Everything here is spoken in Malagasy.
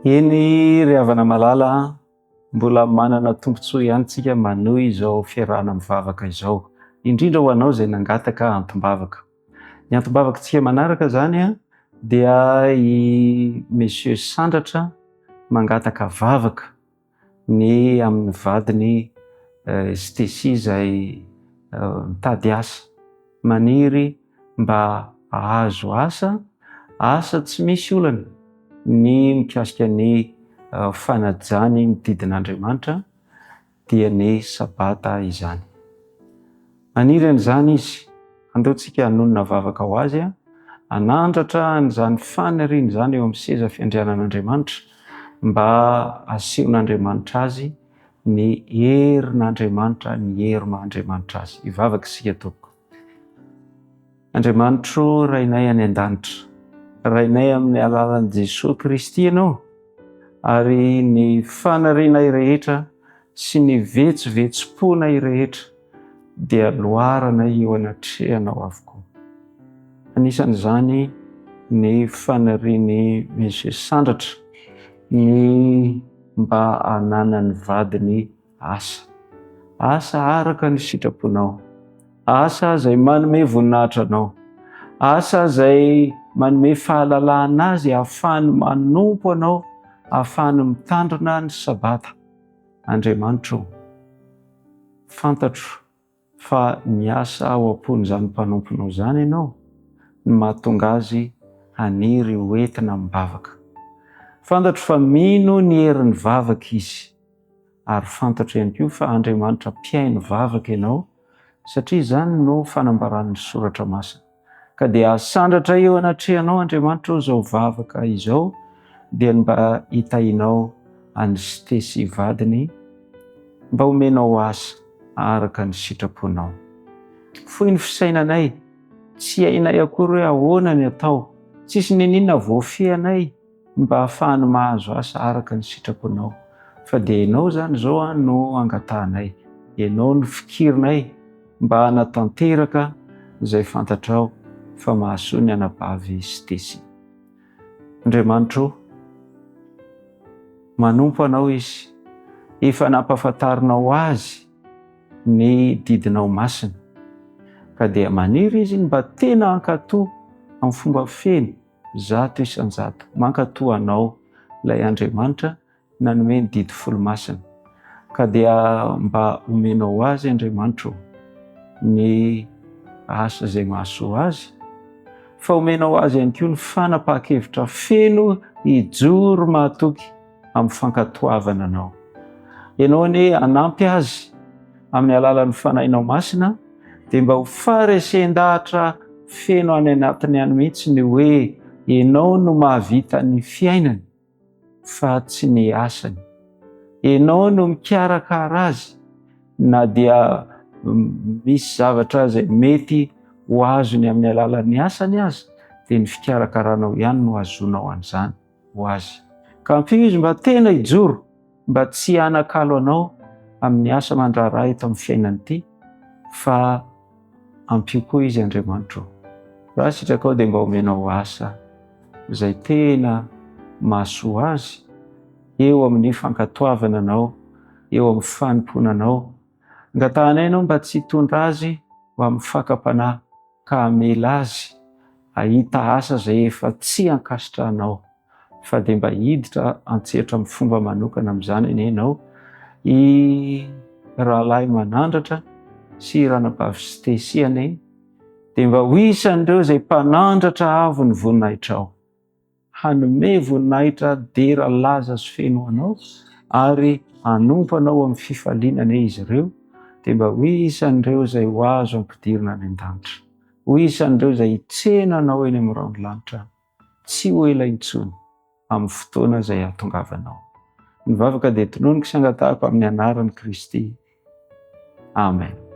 Eny ry havana malala, mbola manana tombontsoa ihany tsika manohy izao fiarahana mivavaka izao, indrindra ho anao izay nangataka antom-bavaka. Ny antom-bavakantsika manaraka zany dia i Monsieur Sandratra mangataka vavaka ny amin'ny vadiny Stécie izay mitady asa, maniry mba hahazo asa tsy misy olana, ny mikasika ny fanajany ny didin'Andriamanitra dia ny sabata izany. Maniry an'izany izy, andeontsika hanonona vavaka ho azy, hanandratra an'izany faniriany izany eo amin'ny seza fiandrianan'Andriamanitra mba asehon'Andriamanitra azy ny herin'Andriamanitra, ny hery-mahandriamanitra azy. Hivavaka isika tompoko. Andriamanitro Rainay any an-danitra, Rainay amin'ny alalan'i Jesosy Kristy ianao, ary ny fanarinay rehetra sy ny vetsovetsom-ponay rehetra dia loharanay eo anatrehanao avokoa. Anisan'izany ny fanarian'i Monsieur Sandratra ny mba hananany vadiny asa araka ny sitraponao, asa izay manome voninahitra anao, asa izay manome fahalalahana azy ahafahany manompo anao, ahafahany mitandrina ny sabata. Andriamanitro, fantatro fa miasa ao am-pon'izany mpanomponao zany ianao ny mahatonga azy haniry hoentina mivavaka. Fantatro fa mino ny herin'ny vavaka izy, ary fantatro ihany koa fa Andriamanitra mpihaino vavaka ianao, satria izany no fanambaran'ny soratra masina. Ka dia asandratra eo anatrehanao Andriamanitra izao vavaka izao, dia mba hitahinao any Stécie vadiny, mba omenao asa araka ny sitraponao. Foy ny fisainanay, tsy hainay akory hoe ahoana ny atao, tsisy ninona voafehanay mba ahafahany mahazo asa araka ny sitraponao, fa dia ianao zany zao no angatahanay, ianao no fikirinay mba hanatanteraka izay fantatrao fa mahasoa ny anabavy Stécie. Andriamanitro, manompo anao izy, efa nampahafantarinao azy ny didinao masina, ka dia maniry izy mba tena hankatoa amin'ny fomba feno 100 isan-100, mankatoa anao ilay Andriamanitra nanome ny didy folo-masina, ka dia mba omenao azy Andriamanitro ny asa izay mahasoa azy, fa omenao azy ihany koa ny fanapahan-kevitra feno hijoro mahatoky amin'ny fankatoavana anao. Ianao anie hanampy azy amin'ny alalan'ny fanahinao masina, dia mba ho faresen-dahatra feno any anatiny any mihitsy ny hoe ianao no mahavita ny fiainany fa tsy ny asany. Ianao no mikarakara azy, na dia misy zavatra izay mety ho azony amin'ny alalan'ny asany azy, dia ny fikarakaranao ihany no azonao an'izany ho azy. Ka ampio izy mba tena hijoro, mba tsy hanakalo anao amin'ny asa mandraharaha eto amin'ny fiainany ity, fa ampio koa izy Andriamanitro. Raha sitraka ao dia mba omenao asa izay tena mahasoa azy eo amin'ny fankatoavana anao, eo amin'ny fanomponanao. Angatahanay ianao mba tsy hitondra azy ho amin'ny fakapanahy, ka hamela azy hahita asa izay efa tsy hankasitra anao, fa dia mba hiditra an-tseritra amin'ny fomba manokana amin'izany ianao, i rahalahy manandratra sy ranabavy Stécie anie, dia mba ho isan'ireo izay mpanandratra avo ny voninahitrao, hanome voninahitra dera laza sy feno anao, ary hanompo anao amin'ny fifalinana izy ireo, dia mba ho isan'ireo izay ho azo ampidirina any an-danitra, ho isan'ireo izay hitsena anao eny amin'ny ranolanitra, tsy ho ela intsony amin'ny fotoana izay hahatongavanao. Ny vavaka dia tononiko sy angatahako amin'ny anaran'i Kristy. Amen.